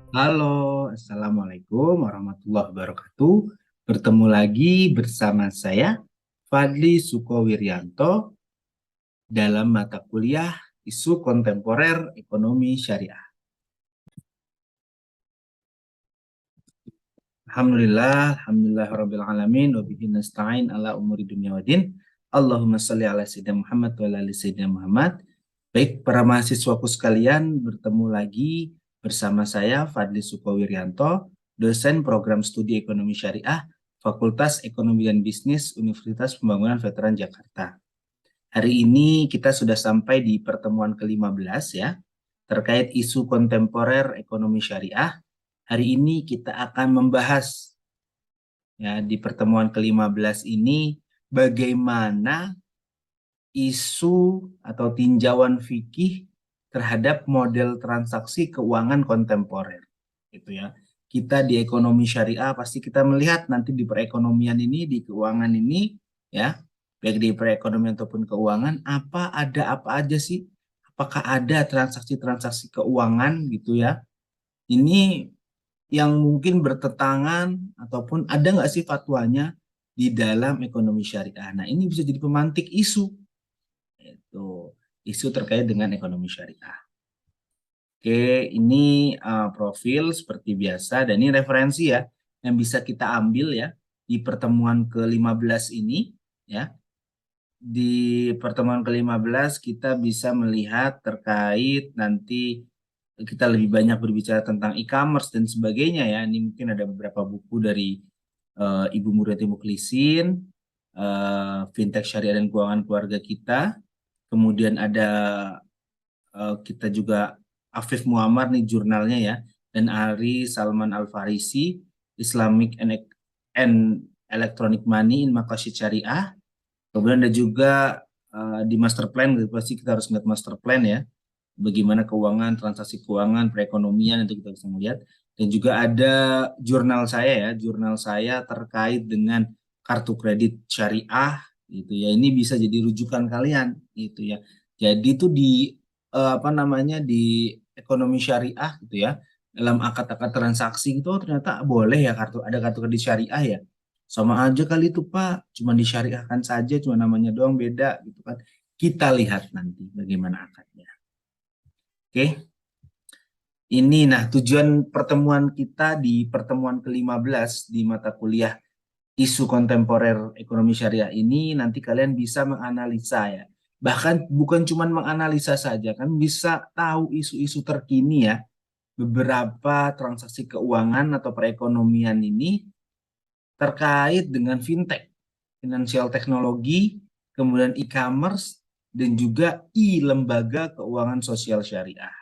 Halo, Assalamualaikum warahmatullahi wabarakatuh. Bertemu lagi bersama saya, Fadli Sukowiryanto, dalam mata kuliah Isu Kontemporer Ekonomi Syariah. Alhamdulillah, Rabbil Alamin, wa bihi nasta'in ala umuri dunia wa din. Allahumma salli ala Sayyidina Muhammad wa ala ali Sayyidina Muhammad. Baik, para mahasiswaku sekalian, bertemu lagi bersama saya, Fadli Sukowiryanto, dosen program studi ekonomi syariah, Fakultas Ekonomi dan Bisnis, Universitas Pembangunan Veteran Jakarta. Hari ini kita sudah sampai di pertemuan ke-15 ya, terkait isu kontemporer ekonomi syariah. Hari ini kita akan membahas ya di pertemuan ke-15 ini bagaimana isu atau tinjauan fikih terhadap model transaksi keuangan kontemporer gitu ya. Kita di ekonomi syariah pasti kita melihat nanti di perekonomian ini, di keuangan ini ya, baik di perekonomian ataupun keuangan, ada apa aja sih? Apakah ada transaksi-transaksi keuangan gitu ya? Ini yang mungkin bertentangan ataupun ada nggak sih fatwanya di dalam ekonomi syariah. Nah, ini bisa jadi pemantik isu, itu isu terkait dengan ekonomi syariah. Oke, ini profil seperti biasa dan ini referensi ya yang bisa kita ambil ya di pertemuan ke-15 ini ya. Di pertemuan ke-15 kita bisa melihat terkait nanti kita lebih banyak berbicara tentang e-commerce dan sebagainya ya. Ini mungkin ada beberapa buku dari Ibu Muriati Muklisin, Fintech Syariah dan Keuangan Keluarga Kita. Kemudian ada kita juga Afif Muammar nih jurnalnya ya, dan Ari Salman Al Farisi, Islamic and Electronic Money in Maqasid Syariah. Kemudian ada juga di master plan, pasti kita harus melihat master plan ya, bagaimana keuangan, transaksi keuangan, perekonomian itu kita bisa melihat. Dan juga ada jurnal saya ya, jurnal saya terkait dengan kartu kredit syariah gitu ya. Ini bisa jadi rujukan kalian gitu ya. Jadi itu di apa namanya di ekonomi syariah gitu ya. Dalam akad-akad transaksi itu ternyata boleh ya ada kartu kredit syariah ya. Sama aja kali itu Pak, cuma disyariahkan saja, cuma namanya doang beda gitu kan. Kita lihat nanti bagaimana akadnya. Oke. Ini nah tujuan pertemuan kita di pertemuan ke-15 di mata kuliah isu kontemporer ekonomi syariah ini nanti kalian bisa menganalisa ya. Bahkan bukan cuma menganalisa saja kan bisa tahu isu-isu terkini ya. Beberapa transaksi keuangan atau perekonomian ini terkait dengan fintech, finansial teknologi, kemudian e-commerce dan juga lembaga keuangan sosial syariah.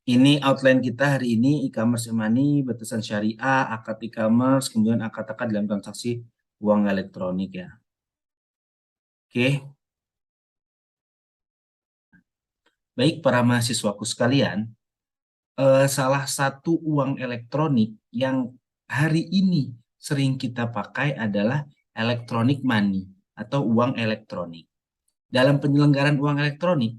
Ini outline kita hari ini e-commerce money, batasan syariah, akad e-commerce, kemudian akad-akad dalam transaksi uang elektronik ya. Oke, baik para mahasiswaku sekalian, salah satu uang elektronik yang hari ini sering kita pakai adalah electronic money atau uang elektronik. Dalam penyelenggaraan uang elektronik,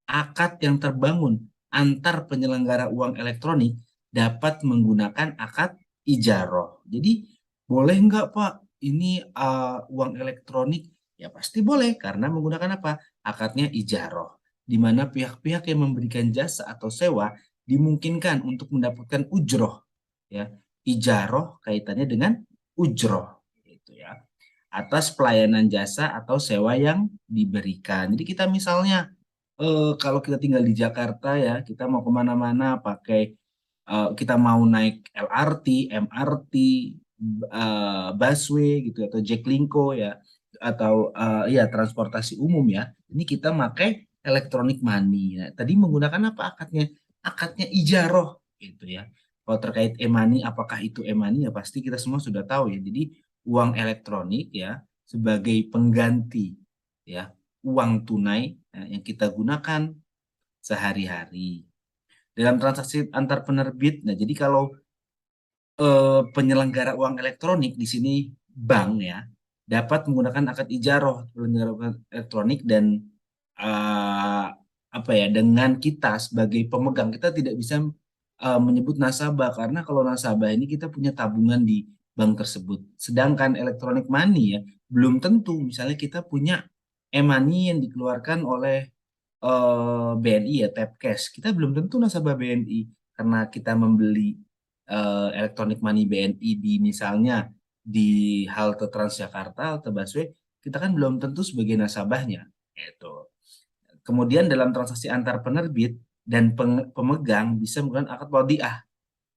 akad yang terbangun antar penyelenggara uang elektronik dapat menggunakan akad ijaroh. Jadi boleh nggak Pak ini uang elektronik? Ya pasti boleh karena menggunakan apa? Akadnya ijaroh. Di mana pihak-pihak yang memberikan jasa atau sewa dimungkinkan untuk mendapatkan ujroh. Ya, ijaroh kaitannya dengan ujroh. Gitu ya, atas pelayanan jasa atau sewa yang diberikan. Jadi kita misalnya kalau kita tinggal di Jakarta ya, kita mau kemana-mana pakai kita mau naik LRT, MRT, busway gitu atau Jaklingko ya atau ya transportasi umum ya. Ini kita pakai electronic money. Ya. Tadi menggunakan apa akadnya? Akadnya ijaroh gitu ya. Kalau terkait e-money, apakah itu e-money ya pasti kita semua sudah tahu ya. Jadi uang elektronik ya sebagai pengganti ya uang tunai ya, yang kita gunakan sehari-hari dalam transaksi antar penerbit. Nah, jadi kalau penyelenggara uang elektronik di sini bank ya dapat menggunakan akad ijaroh penyelenggara uang elektronik dan eh, apa ya, dengan kita sebagai pemegang, kita tidak bisa menyebut nasabah, karena kalau nasabah ini kita punya tabungan di bank tersebut. Sedangkan electronic money ya belum tentu. Misalnya kita punya e-money yang dikeluarkan oleh BNI ya, tap cash, kita belum tentu nasabah BNI karena kita membeli electronic money BNI di misalnya di halte Transjakarta, halte busway, kita kan belum tentu sebagai nasabahnya. Itu. Kemudian dalam transaksi antar penerbit dan pemegang bisa menggunakan akad wadiah.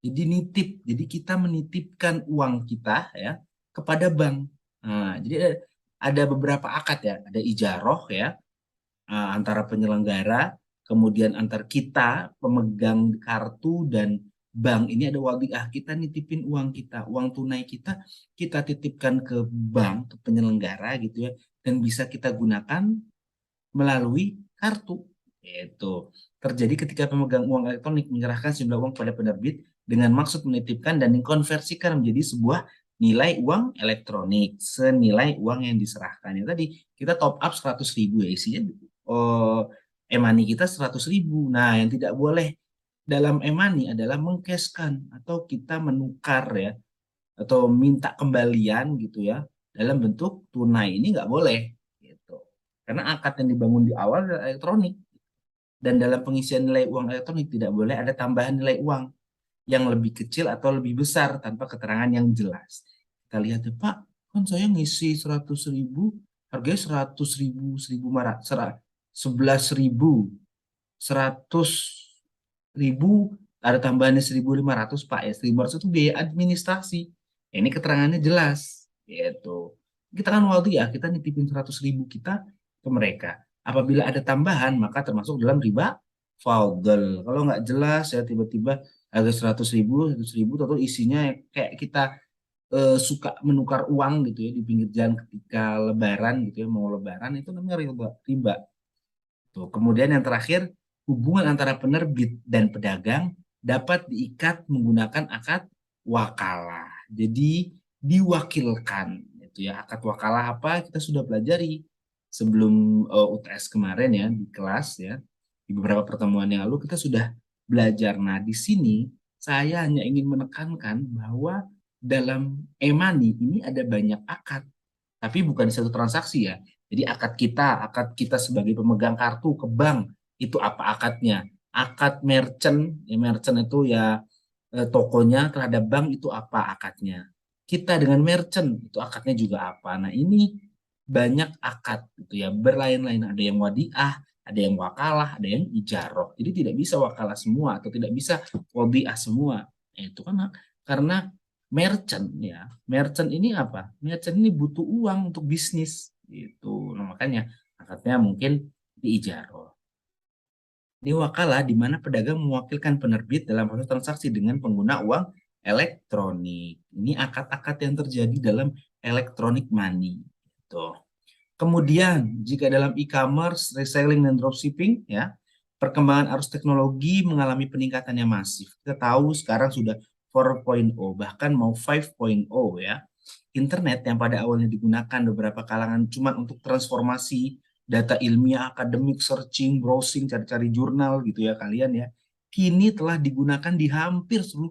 Jadi nitip, jadi kita menitipkan uang kita ya kepada bank. Nah, jadi ada beberapa akad ya, ada ijaroh ya, antara penyelenggara, kemudian antar kita pemegang kartu dan bank. Ini ada wadiah, kita nitipin uang kita, uang tunai kita, kita titipkan ke bank, ke penyelenggara gitu ya, dan bisa kita gunakan melalui kartu. Itu terjadi ketika pemegang uang elektronik menyerahkan sejumlah uang pada penerbit dengan maksud menitipkan dan dikonversikan menjadi sebuah nilai uang elektronik senilai uang yang diserahkan. Ya, tadi kita top up 100.000 ya, isinya e-money kita 100.000. Nah, yang tidak boleh dalam e-money adalah mengcashkan atau kita menukar ya, atau minta kembalian gitu ya dalam bentuk tunai, ini nggak boleh gitu. Karena akad yang dibangun di awal adalah elektronik, dan dalam pengisian nilai uang elektronik tidak boleh ada tambahan nilai uang yang lebih kecil atau lebih besar tanpa keterangan yang jelas. Kita lihat ya Pak, kan saya ngisi 100.000, harganya 100.000, 11.000, 100.000, ada tambahannya 1.500 Pak ya, 1.500 itu biaya administrasi. Ya, ini keterangannya jelas, yaitu kita kan waktu ya kita nitipin 100.000 kita ke mereka. Apabila ada tambahan maka termasuk dalam riba fadl. Kalau nggak jelas ya tiba-tiba harga 100.000, 100.000 atau isinya kayak kita suka menukar uang gitu ya di pinggir jalan ketika lebaran gitu ya, mau lebaran, itu namanya riba. Tuh. Kemudian yang terakhir, hubungan antara penerbit dan pedagang dapat diikat menggunakan akad wakalah. Jadi diwakilkan, itu ya. Akad wakalah apa? Kita sudah pelajari sebelum UTS kemarin ya di kelas ya. Di beberapa pertemuan yang lalu kita sudah belajar. Nah, di sini saya hanya ingin menekankan bahwa dalam e-money ini ada banyak akad, tapi bukan di satu transaksi ya. Jadi akad kita sebagai pemegang kartu ke bank, itu apa akadnya? Akad merchant, ya merchant itu ya tokonya terhadap bank, itu apa akadnya? Kita dengan merchant itu akadnya juga apa? Nah, ini banyak akad gitu ya, berlain-lain, ada yang wadiah, ada yang wakalah, ada yang ijaroh. Jadi tidak bisa wakalah semua atau tidak bisa wadiah semua. Itu kan karena merchant ya. Merchant ini apa? Merchant ini butuh uang untuk bisnis gitu. Nah, makanya akadnya mungkin diijaroh. Ini wakalah di mana pedagang mewakilkan penerbit dalam proses transaksi dengan pengguna uang elektronik. Ini akad-akad yang terjadi dalam electronic money. Gitu. Kemudian, jika dalam e-commerce, reselling, dan dropshipping, ya, perkembangan arus teknologi mengalami peningkatan yang masif. Kita tahu sekarang sudah 4.0, bahkan mau 5.0 ya. Internet yang pada awalnya digunakan beberapa kalangan cuma untuk transformasi data ilmiah, akademik, searching, browsing, cari-cari jurnal gitu ya kalian ya. Kini telah digunakan di hampir seluruh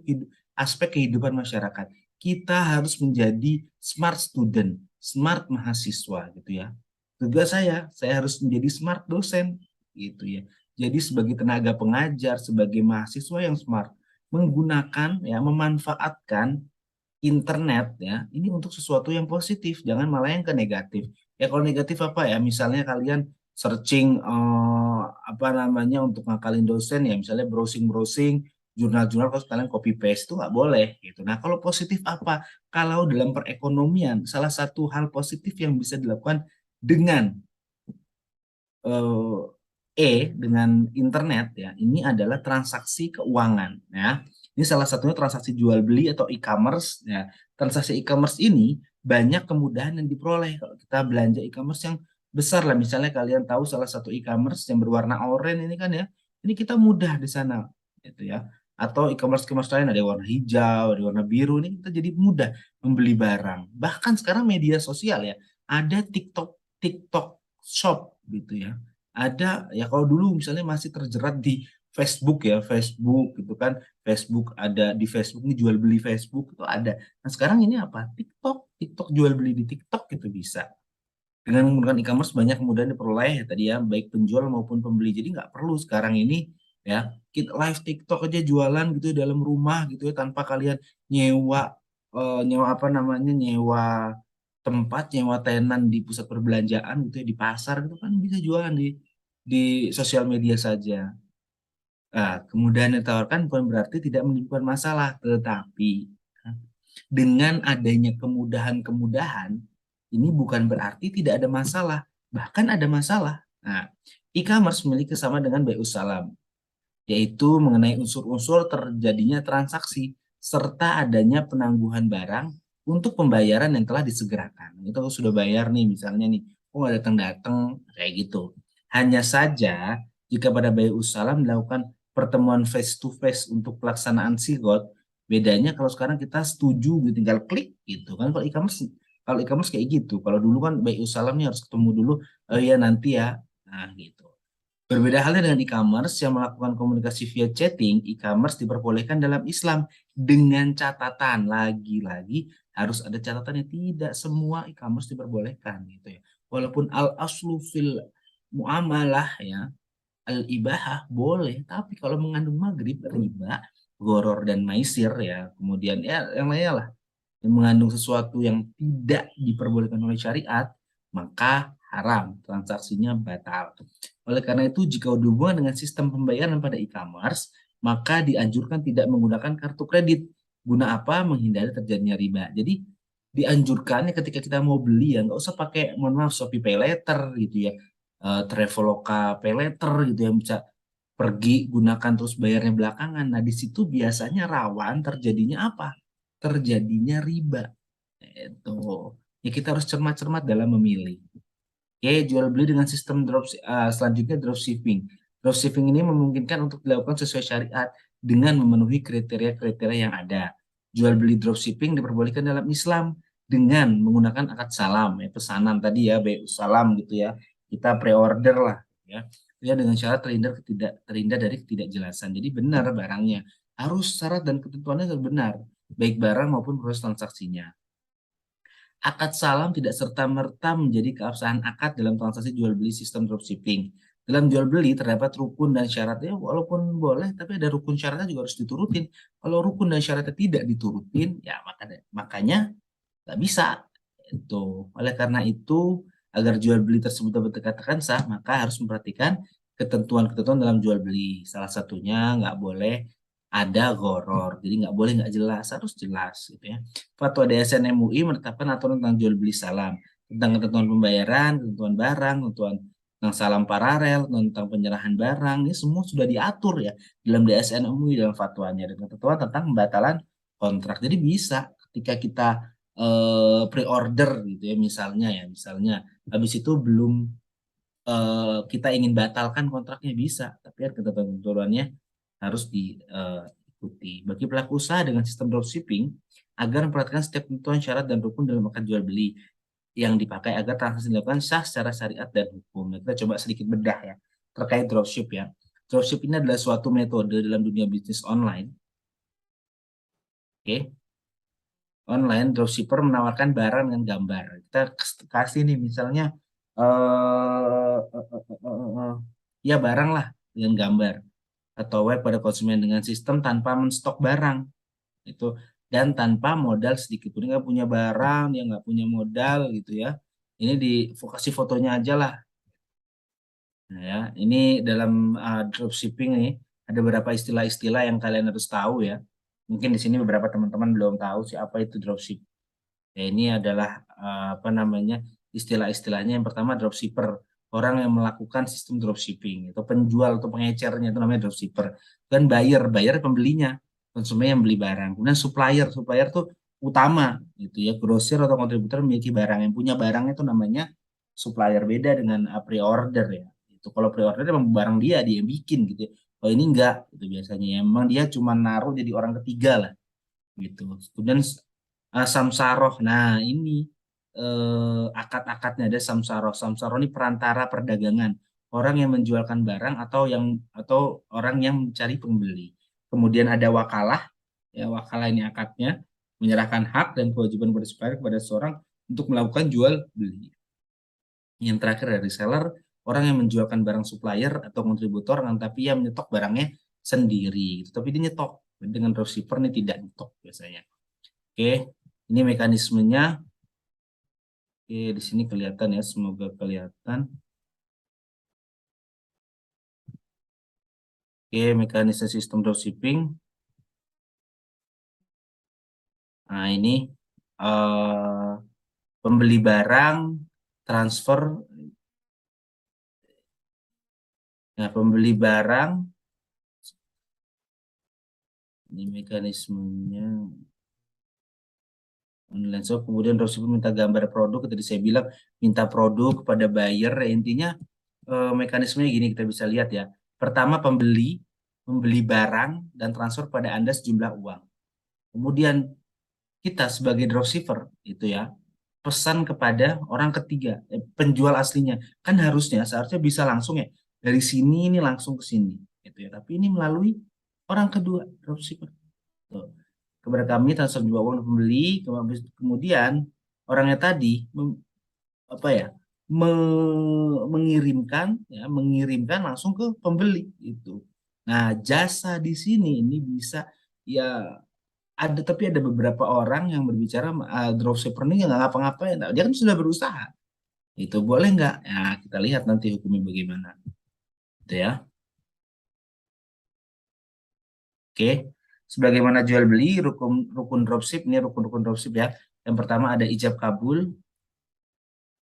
aspek kehidupan masyarakat. Kita harus menjadi smart student, smart mahasiswa gitu ya. Tugas saya harus menjadi smart dosen gitu ya. Jadi sebagai tenaga pengajar, sebagai mahasiswa yang smart, menggunakan ya, memanfaatkan internet ya, ini untuk sesuatu yang positif, jangan malah yang ke negatif. Ya kalau negatif apa ya? Misalnya kalian searching apa namanya untuk ngakalin dosen ya, misalnya browsing-browsing jurnal-jurnal, kalau kalian copy paste itu nggak boleh gitu. Nah, kalau positif apa? Kalau dalam perekonomian, salah satu hal positif yang bisa dilakukan dengan eh, dengan internet ya, ini adalah transaksi keuangan ya. Ini salah satunya transaksi jual beli atau e-commerce ya. Transaksi e-commerce ini banyak kemudahan yang diperoleh kalau kita belanja e-commerce yang besar lah. Misalnya kalian tahu salah satu e-commerce yang berwarna oranye ini kan ya. Ini kita mudah di sana gitu ya. Atau e-commerce lain ada yang warna hijau, ada yang warna biru, ini kita jadi mudah membeli barang. Bahkan sekarang media sosial ya, ada TikTok TikTok Shop gitu ya, ada ya, kalau dulu misalnya masih terjerat di Facebook ya, Facebook gitu kan, Facebook ada di Facebook ini jual beli Facebook itu ada. Nah sekarang ini apa? TikTok, TikTok jual beli di TikTok itu bisa. Dengan menggunakan e-commerce banyak kemudian diperoleh ya tadi ya, baik penjual maupun pembeli. Jadi nggak perlu sekarang ini ya kita live TikTok aja jualan gitu ya dalam rumah gitu ya, tanpa kalian nyewa nyewa apa namanya, nyewa tempat, nyewa tenan di pusat perbelanjaan gitu ya, di pasar gitu kan bisa jualan di sosial media saja. Nah, kemudahan yang ditawarkan bukan berarti tidak menimbulkan masalah, tetapi dengan adanya kemudahan-kemudahan, ini bukan berarti tidak ada masalah, bahkan ada masalah. Nah, e-commerce memiliki kesamaan dengan BU Salam, yaitu mengenai unsur-unsur terjadinya transaksi serta adanya penangguhan barang untuk pembayaran yang telah disegerakan. Itu sudah bayar nih misalnya nih, kok nggak datang-datang kayak gitu. Hanya saja jika pada BU Salam dilakukan pertemuan face to face untuk pelaksanaan sigot, bedanya kalau sekarang kita setuju gitu, tinggal klik gitu kan. Kalau e-commerce kayak gitu. Kalau dulu kan BU Salam nih harus ketemu dulu, oh iya nanti ya. Nah, gitu. Berbeda halnya dengan e-commerce yang melakukan komunikasi via chatting, e-commerce diperbolehkan dalam Islam dengan catatan, lagi-lagi harus ada catatan yang tidak semua e-commerce diperbolehkan gitu ya. Walaupun al-aslu fil muamalah ya, al-ibahah boleh, tapi kalau mengandung maghrib, riba, goror dan maisir ya, kemudian ya yang lainnya lah, yang mengandung sesuatu yang tidak diperbolehkan oleh syariat, maka haram, transaksinya batal. Oleh karena itu, jika berhubungan dengan sistem pembayaran pada e-commerce, maka dianjurkan tidak menggunakan kartu kredit. Guna apa? Menghindari terjadinya riba. Jadi dianjurkannya ketika kita mau beli ya nggak usah pakai, mohon maaf, Shopee Pay Later gitu ya, Traveloka Pay Later gitu yang bisa pergi gunakan terus bayarnya belakangan. Nah di situ biasanya rawan terjadinya apa? Terjadinya riba. Itu ya, kita harus cermat-cermat dalam memilih. Oke, jual beli dengan sistem selanjutnya dropshipping. Dropshipping ini memungkinkan untuk dilakukan sesuai syariat dengan memenuhi kriteria-kriteria yang ada. Jual beli dropshipping diperbolehkan dalam Islam dengan menggunakan akad salam, ya, pesanan tadi ya, salam gitu ya. Kita pre-order lah ya. Ya dengan syarat terhindar dari ketidakjelasan. Jadi benar barangnya. Harus syarat dan ketentuannya harus benar, baik barang maupun proses transaksinya. Akad salam tidak serta-merta menjadi keabsahan akad dalam transaksi jual beli sistem dropshipping. Dalam jual beli terdapat rukun dan syaratnya, walaupun boleh, tapi ada rukun syaratnya juga harus diturutin. Kalau rukun dan syaratnya tidak diturutin, ya makanya nggak bisa. Itu. Oleh karena itu, agar jual beli tersebut dapat dikatakan sah, maka harus memperhatikan ketentuan-ketentuan dalam jual beli. Salah satunya nggak boleh ada goror, jadi nggak boleh nggak jelas, harus jelas gitu ya. Fatwa DSN MUI menetapkan aturan tentang jual beli salam, tentang ketentuan pembayaran, ketentuan barang, ketentuan tentang salam paralel, tentang penyerahan barang, ini semua sudah diatur ya dalam DSN MUI dalam fatwanya, dan ketentuan tentang pembatalan kontrak. Jadi bisa ketika kita pre-order gitu ya, misalnya habis itu belum kita ingin batalkan kontraknya, bisa, tapi kan ketentuannya harus diikuti. Bagi pelaku usaha dengan sistem dropshipping, agar memperhatikan setiap ketentuan syarat dan rukun dalam akad jual beli yang dipakai agar transaksi dilakukan sah secara syariat dan hukum. Nah, kita coba sedikit bedah ya terkait dropship ya. Dropship ini adalah suatu metode dalam dunia bisnis online. Oke, online dropshipper menawarkan barang dengan gambar. Kita kasih nih misalnya ya barang lah dengan gambar, atau web pada konsumen dengan sistem tanpa menstok barang itu, dan tanpa modal sedikit pun. Nggak punya barang, dia nggak punya modal gitu ya, ini di kasih fotonya aja lah. Nah, ya ini dalam dropshipping nih ada beberapa istilah-istilah yang kalian harus tahu ya. Mungkin di sini beberapa teman-teman belum tahu sih apa itu dropship. Ya, ini adalah apa namanya, istilah-istilahnya. Yang pertama dropshipper, orang yang melakukan sistem dropshipping, atau penjual atau pengecernya itu namanya dropshipper. Dan buyer pembelinya, konsumen yang beli barang. Kemudian supplier tuh utama gitu ya, grosir atau kontributor memiliki barang, yang punya barang itu namanya supplier. Beda dengan pre-order ya. Itu kalau pre-order emang barang dia yang bikin gitu ya. Kalau ini enggak, itu biasanya emang dia cuma naruh jadi orang ketiga lah gitu. Kemudian samsaroh. Nah, ini akad-akadnya ada samsaroh. Samsaroh ini perantara perdagangan orang yang menjualkan barang atau orang yang mencari pembeli. Kemudian ada wakalah, ya wakalah ini akadnya menyerahkan hak dan kewajiban pada supplier kepada seseorang untuk melakukan jual beli. Yang terakhir dari reseller, orang yang menjualkan barang supplier atau kontributor, tapi ia menyetok barangnya sendiri. Tapi dia nyetok. Dengan dropshipper ini tidak nyetok biasanya. Oke, ini mekanismenya. Oke, di sini kelihatan ya, semoga kelihatan. Oke, mekanisme sistem dropshipping. Nah, ini pembeli barang, transfer. Nah, pembeli barang, ini mekanismenya. Online shop, kemudian dropshipper minta gambar produk, tadi saya bilang minta produk kepada buyer, intinya mekanismenya gini, kita bisa lihat ya. Pertama membeli barang dan transfer pada Anda sejumlah uang. Kemudian kita sebagai dropshipper itu ya, pesan kepada orang ketiga, penjual aslinya. Kan seharusnya bisa langsung ya, dari sini ini langsung ke sini gitu ya. Tapi ini melalui orang kedua, dropshipper. Tuh, kepada kami transfer juga uang pembeli, kemudian orangnya tadi mengirimkan langsung ke pembeli itu. Nah, jasa di sini ini bisa ya ada, tapi ada beberapa orang yang berbicara dropshipper ini nggak ngapa-ngapain. Nah, dia kan sudah berusaha. Itu boleh nggak? Ya, kita lihat nanti hukumnya bagaimana. Gitu ya. Oke. Sebagaimana jual beli, rukun dropship, ini rukun-rukun dropship ya. Yang pertama ada ijab kabul.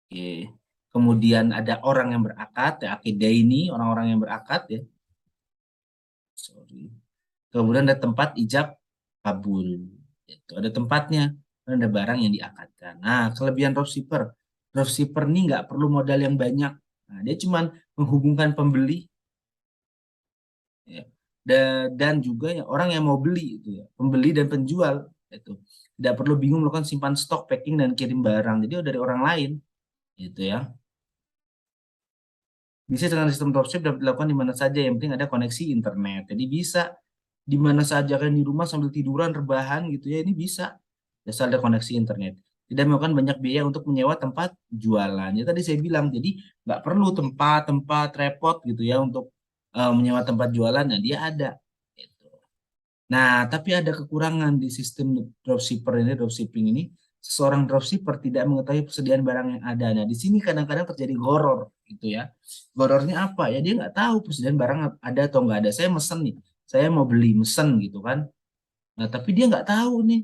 Oke. Kemudian ada orang yang berakad, ya, akidah ini orang-orang yang berakad ya. Sorry. Kemudian ada tempat ijab kabul. Itu ada tempatnya, ada barang yang diakadkan. Nah, kelebihan dropshipper ini nggak perlu modal yang banyak. Nah, dia cuma menghubungkan pembeli ya, dan juga ya, orang yang mau beli itu ya, pembeli dan penjual itu tidak perlu bingung melakukan simpan stok, packing dan kirim barang. Jadi dari orang lain gitu ya. Bisa dengan sistem dropship dapat dilakukan di mana saja, yang penting ada koneksi internet. Jadi bisa di mana saja, kan di rumah sambil tiduran rebahan gitu ya, ini bisa. Asal ada koneksi internet. Tidak memakan banyak biaya untuk menyewa tempat jualan. Ya tadi saya bilang, jadi nggak perlu tempat repot gitu ya untuk menyewa tempat jualan. Nah, dia ada. Gitu. Nah, tapi ada kekurangan di sistem dropshipping ini. Seseorang dropshipper tidak mengetahui persediaan barang yang ada. Nah, di sini kadang-kadang terjadi goror, gitu ya. Gorornya apa? Ya dia nggak tahu persediaan barang ada atau nggak ada. Saya mesen nih, saya mau beli mesen gitu kan. Nah, tapi dia nggak tahu nih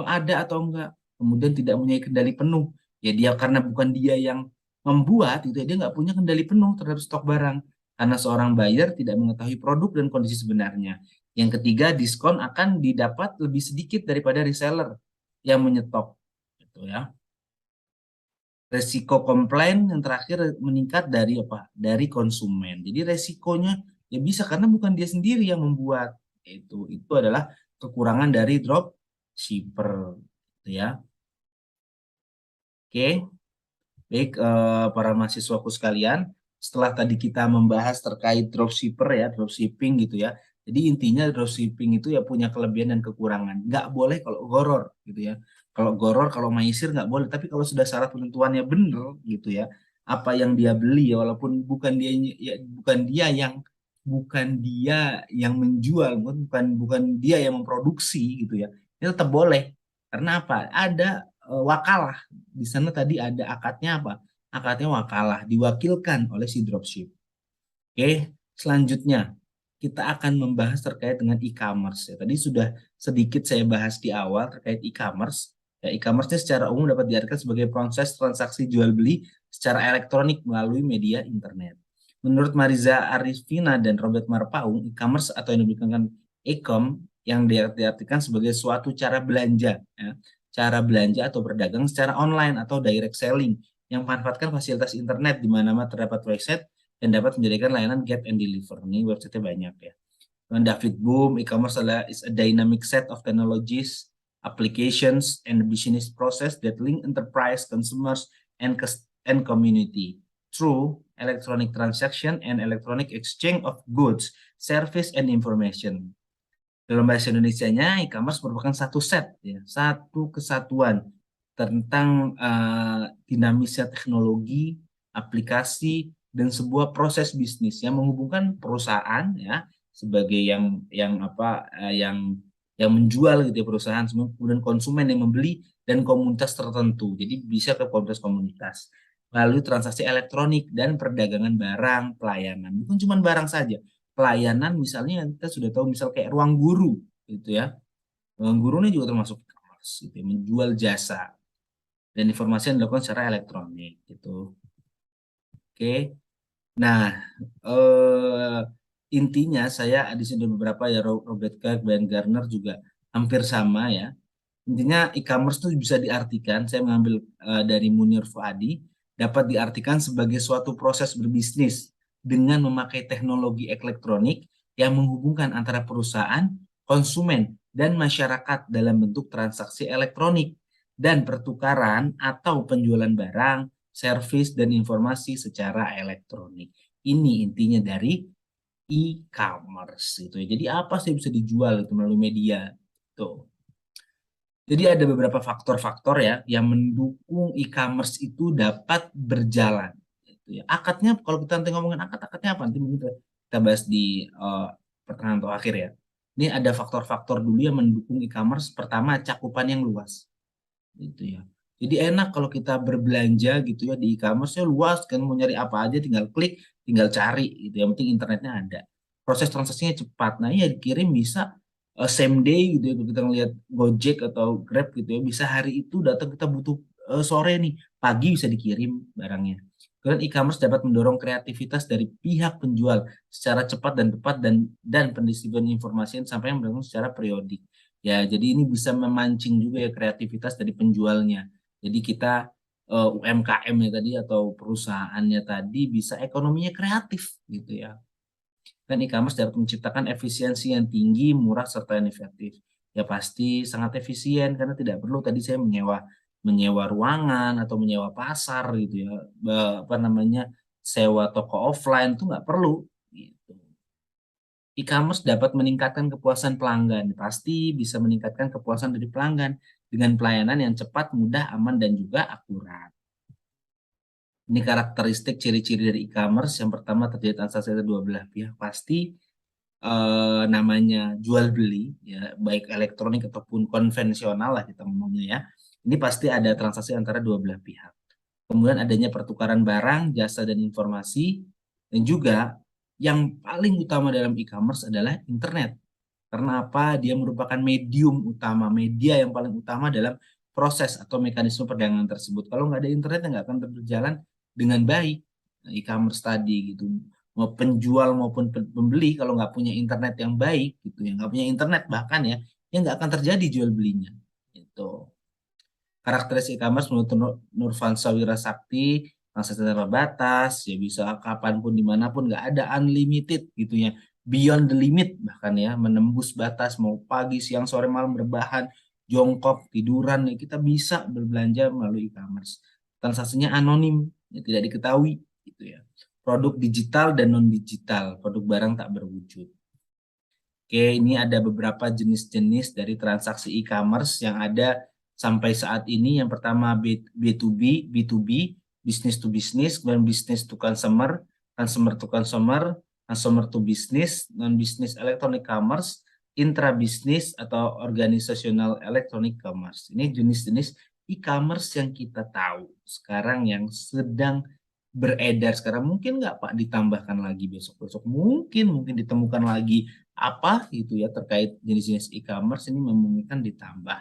ada atau enggak. Kemudian tidak punya kendali penuh. Ya dia karena bukan dia yang membuat, itu ya, dia nggak punya kendali penuh terhadap stok barang. Karena seorang buyer tidak mengetahui produk dan kondisi sebenarnya. Yang ketiga, diskon akan didapat lebih sedikit daripada reseller yang menyetok. Gitu ya. Resiko komplain yang terakhir meningkat dari apa? Dari konsumen. Jadi resikonya ya bisa karena bukan dia sendiri yang membuat. Itu adalah kekurangan dari drop shipper, gitu ya. Oke, baik para mahasiswaku sekalian, setelah tadi kita membahas terkait dropshipper ya, dropshipping gitu ya. Jadi intinya dropshipping itu ya punya kelebihan dan kekurangan. Nggak boleh kalau goror gitu ya. Kalau goror, kalau maisir nggak boleh. Tapi kalau sudah syarat penentuannya benar gitu ya, apa yang dia beli ya, walaupun bukan dia yang menjual, bukan dia yang memproduksi gitu ya, itu tetap boleh. Karena apa? Ada wakalah di sana, tadi ada akadnya apa? Akadnya wakalah, diwakilkan oleh si dropship. Oke, selanjutnya kita akan membahas terkait dengan e-commerce. Ya, tadi sudah sedikit saya bahas di awal terkait e-commerce. Ya, e-commerce secara umum dapat diartikan sebagai proses transaksi jual beli secara elektronik melalui media internet. Menurut Mariza Arifina dan Robert Marpaung, e-commerce atau yang diberikan e-com yang diartikan sebagai suatu cara belanja, ya, cara belanja atau berdagang secara online atau direct selling yang memanfaatkan fasilitas internet di mana terdapat website dan dapat menjadikan layanan get and deliver. Ini website banyak ya. Dan David Boom, e-commerce adalah is a dynamic set of technologies, applications, and business process that link enterprise, consumers, and community. through electronic transaction and electronic exchange of goods, service, and information. Dalam bahasa Indonesianya, e-commerce merupakan satu set, ya, satu kesatuan tentang dinamisnya teknologi, aplikasi, dan sebuah proses bisnis yang menghubungkan perusahaan, ya, sebagai yang menjual gitu ya, perusahaan, kemudian konsumen yang membeli dan komunitas tertentu. Jadi bisa ke komunitas-komunitas melalui transaksi elektronik dan perdagangan barang, pelayanan. Bukan cuma barang saja, pelayanan misalnya kita sudah tahu, misal kayak ruang guru gitu ya. Ruang guru ini juga termasuk e-commerce gitu ya, menjual jasa dan informasi yang dilakukan secara elektronik gitu. Oke. Nah, intinya saya di sini beberapa ya, Robert Kirk, Ben Garner juga hampir sama ya. Intinya e-commerce itu bisa diartikan, saya mengambil dari Munir Fuadi, dapat diartikan sebagai suatu proses berbisnis dengan memakai teknologi elektronik yang menghubungkan antara perusahaan, konsumen, dan masyarakat dalam bentuk transaksi elektronik dan pertukaran atau penjualan barang, servis, dan informasi secara elektronik. Ini intinya dari e-commerce itu ya. Jadi apa sih bisa dijual itu melalui media? Tuh. Jadi ada beberapa faktor-faktor ya yang mendukung e-commerce itu dapat berjalan. Gitu ya. Akadnya, kalau kita nanti ngomongin akadnya apa? Nanti mungkin kita bahas di pertengahan atau akhir ya. Ini ada faktor-faktor dulu yang mendukung e-commerce. Pertama, cakupan yang luas. Gitu ya. Jadi enak kalau kita berbelanja gitu ya di e-commerce, ya luas kan, mau nyari apa aja tinggal klik, tinggal cari gitu. Yang penting internetnya ada. Proses transaksinya cepat. Nah, iya dikirim bisa same day gitu ya. Kalau kita ngelihat Gojek atau Grab gitu ya, bisa hari itu datang, kita butuh sore nih, pagi bisa dikirim barangnya. Kemudian e-commerce dapat mendorong kreativitas dari pihak penjual secara cepat dan tepat, dan pendistribusian informasi yang sampai yang berlangsung secara periodik. Ya, jadi ini bisa memancing juga ya kreativitas dari penjualnya. Jadi kita UMKM-nya tadi atau perusahaannya tadi bisa ekonominya kreatif gitu ya. Dan e-commerce dapat menciptakan efisiensi yang tinggi, murah, serta yang efektif. Ya pasti sangat efisien karena tidak perlu tadi saya menyewa ruangan atau menyewa pasar gitu ya. Apa namanya, sewa toko offline itu nggak perlu gitu. E-commerce dapat meningkatkan kepuasan pelanggan. Pasti bisa meningkatkan kepuasan dari pelanggan dengan pelayanan yang cepat, mudah, aman, dan juga akurat. Ini karakteristik ciri-ciri dari e-commerce. Yang pertama, terjadi transaksi dari dua belah pihak. Pasti namanya jual beli, ya, baik elektronik ataupun konvensional lah kita ngomongnya ya. Ini pasti ada transaksi antara dua belah pihak. Kemudian adanya pertukaran barang, jasa, dan informasi. Dan juga yang paling utama dalam e-commerce adalah internet. Karena apa? Dia merupakan medium utama, media yang paling utama dalam proses atau mekanisme perdagangan tersebut. Kalau nggak ada internet, nggak akan berjalan dengan baik. Nah, e-commerce tadi gitu, mau penjual maupun pembeli, kalau nggak punya internet yang baik gitu, ya nggak punya internet bahkan ya nggak akan terjadi jual belinya. Itu karakteristik e-commerce menurut Nurfansa Wirasakti, akses terbatas, ya bisa kapanpun dimanapun, nggak ada unlimited gitu ya, beyond the limit bahkan ya, menembus batas, mau pagi, siang, sore, malam, berbahan, jongkok, tiduran, ya kita bisa berbelanja melalui e-commerce. Transaksinya anonim, ya tidak diketahui gitu ya. Produk digital dan non digital, produk barang tak berwujud. Oke, ini ada beberapa jenis-jenis dari transaksi e-commerce yang ada sampai saat ini. Yang pertama B2B, B2B, business to business, kemudian business to consumer, consumer to consumer, consumer to business, non-business electronic commerce, intra-business atau organizational electronic commerce. Ini jenis-jenis e-commerce yang kita tahu sekarang yang sedang beredar sekarang. Mungkin nggak Pak ditambahkan lagi besok-besok, mungkin ditemukan lagi apa gitu ya terkait jenis-jenis e-commerce, ini memungkinkan ditambah.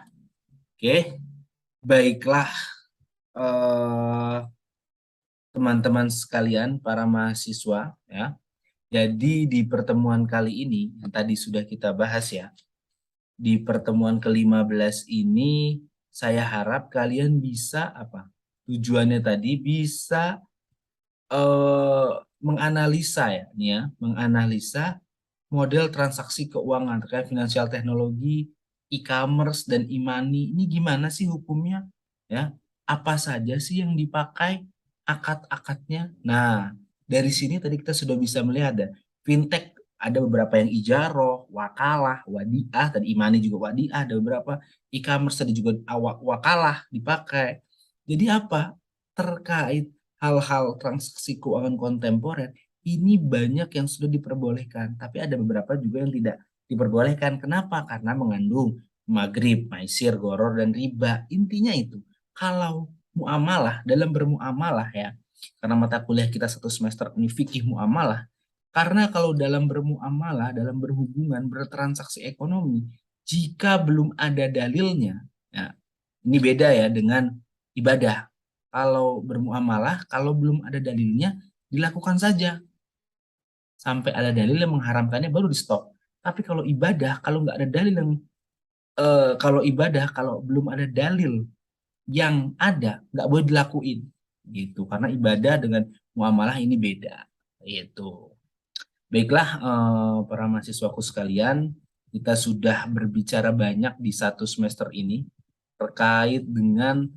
Oke, baiklah teman-teman sekalian, para mahasiswa ya. Jadi di pertemuan kali ini yang tadi sudah kita bahas ya, di pertemuan ke-15 ini saya harap kalian bisa apa? Tujuannya tadi bisa menganalisa ya, nih ya, menganalisa model transaksi keuangan terkait finansial teknologi, e-commerce, dan e-money. Ini gimana sih hukumnya? Ya, apa saja sih yang dipakai? akad-akadnya. Nah, dari sini tadi kita sudah bisa melihat ya, fintech ada beberapa yang ijaroh, wakalah, wadiah, dan imani juga wadiah, ada beberapa e-commerce tadi juga wakalah dipakai. Jadi apa? Terkait hal-hal transaksi keuangan kontemporer, ini banyak yang sudah diperbolehkan, tapi ada beberapa juga yang tidak diperbolehkan. Kenapa? Karena mengandung maghrib, maisir, goror, dan riba. Intinya itu, kalau muamalah, dalam bermuamalah ya, karena mata kuliah kita satu semester ini fikih muamalah, karena kalau dalam bermuamalah, dalam berhubungan, bertransaksi ekonomi, jika belum ada dalilnya, ya, ini beda ya dengan ibadah. Kalau bermuamalah, kalau belum ada dalilnya, dilakukan saja. Sampai ada dalil yang mengharamkannya, baru di stop. Tapi kalau ibadah, kalau nggak ada dalil yang, kalau ibadah, kalau belum ada dalil yang ada nggak boleh dilakuin gitu, karena ibadah dengan muamalah ini beda gitu. Baiklah, para mahasiswaku sekalian, kita sudah berbicara banyak di satu semester ini terkait dengan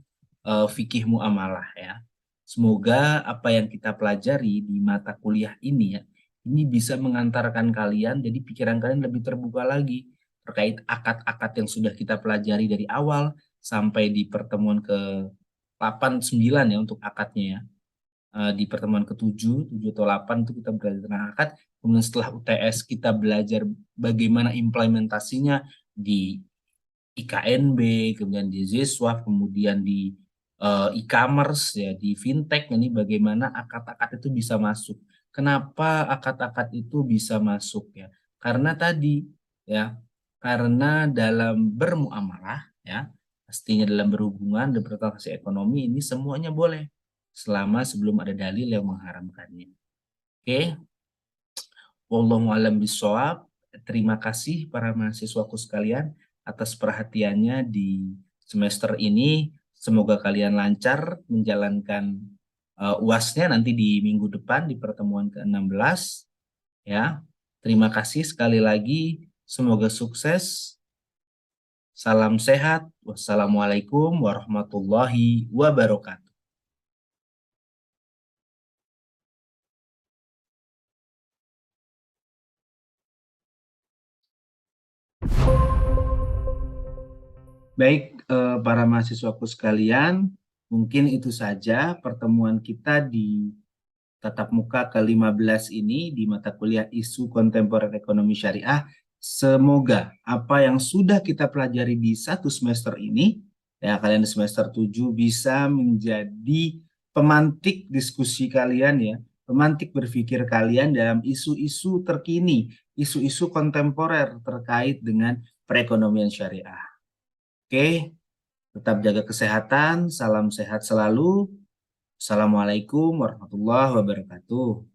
fikih muamalah ya. Semoga apa yang kita pelajari di mata kuliah ini ya, ini bisa mengantarkan kalian, jadi pikiran kalian lebih terbuka lagi terkait akad-akad yang sudah kita pelajari dari awal sampai di pertemuan ke 8 9 ya untuk akadnya ya. Di pertemuan ke-7, 7 atau 8 itu kita belajar tentang akad. Kemudian setelah UTS kita belajar bagaimana implementasinya di IKNB, kemudian di Ziswaf, kemudian di e-commerce ya, di fintech, ini bagaimana akad-akad itu bisa masuk. Kenapa akad-akad itu bisa masuk ya? Karena tadi ya, karena dalam bermuamalah ya, pastinya dalam berhubungan dan bertransaksi ekonomi ini semuanya boleh selama sebelum ada dalil yang mengharamkannya. Oke, wallahu alam bisawab. Terima kasih para mahasiswaku sekalian atas perhatiannya di semester ini. Semoga kalian lancar menjalankan UAS-nya nanti di minggu depan di pertemuan ke-16 ya. Terima kasih sekali lagi. Semoga sukses. Salam sehat. Wassalamualaikum warahmatullahi wabarakatuh. Baik, para mahasiswaku sekalian, mungkin itu saja pertemuan kita di tatap muka ke-15 ini di mata kuliah Isu Kontemporer Ekonomi Syariah. Semoga apa yang sudah kita pelajari di satu semester ini, ya kalian di semester 7 bisa menjadi pemantik diskusi kalian ya, pemantik berpikir kalian dalam isu-isu terkini, isu-isu kontemporer terkait dengan perekonomian syariah. Oke, tetap jaga kesehatan, salam sehat selalu. Assalamualaikum warahmatullahi wabarakatuh.